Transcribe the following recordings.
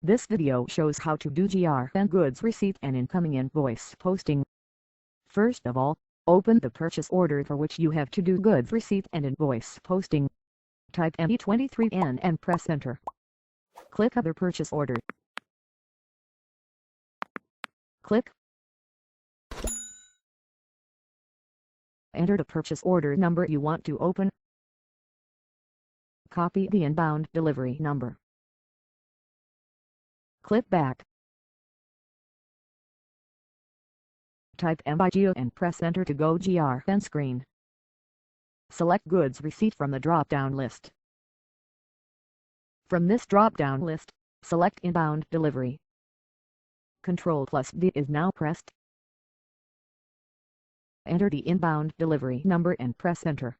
This video shows how to do GRN goods receipt and incoming invoice posting. First of all, open the purchase order for which you have to do goods receipt and invoice posting. Type ME23N and press enter. Click Other Purchase Order. Click. Enter the purchase order number you want to open. Copy the inbound delivery number. Click Back. Type MIRO and press enter to go GRN screen. Select Goods Receipt from the drop-down list. From this drop-down list, select Inbound Delivery. Ctrl+D is now pressed. Enter the inbound delivery number and press enter.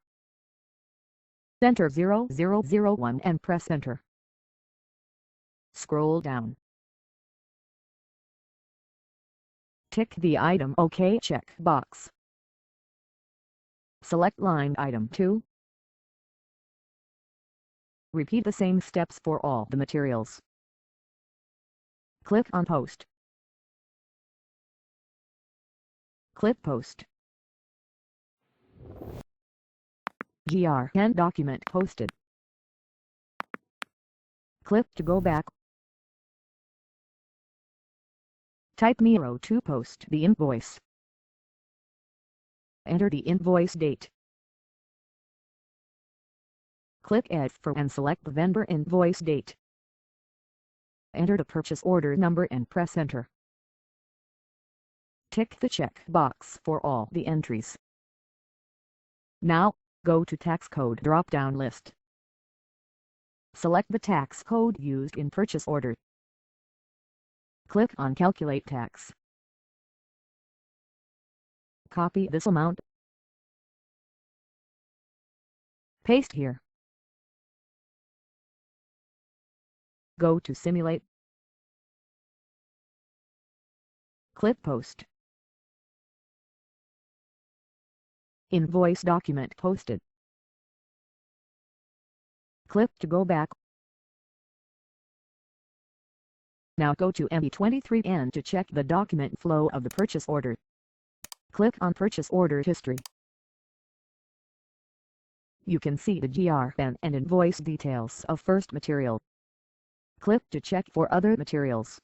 Enter 0001 and press enter. Scroll down. Tick the Item OK check box. Select line item 2. Repeat the same steps for all the materials. Click on Post. Click Post. GRN document posted. Click to go back. Type MIRO to post the invoice. Enter the invoice date. Click Add for and select the vendor invoice date. Enter the purchase order number and press enter. Tick the check box for all the entries. Now, go to Tax Code drop-down list. Select the tax code used in purchase order. Click on Calculate Tax. Copy this amount. Paste here. Go to Simulate. Click Post. Invoice document posted. Click to go back. Now go to ME23N to check the document flow of the purchase order. Click on Purchase Order History. You can see the GRN and invoice details of first material. Click to check for other materials.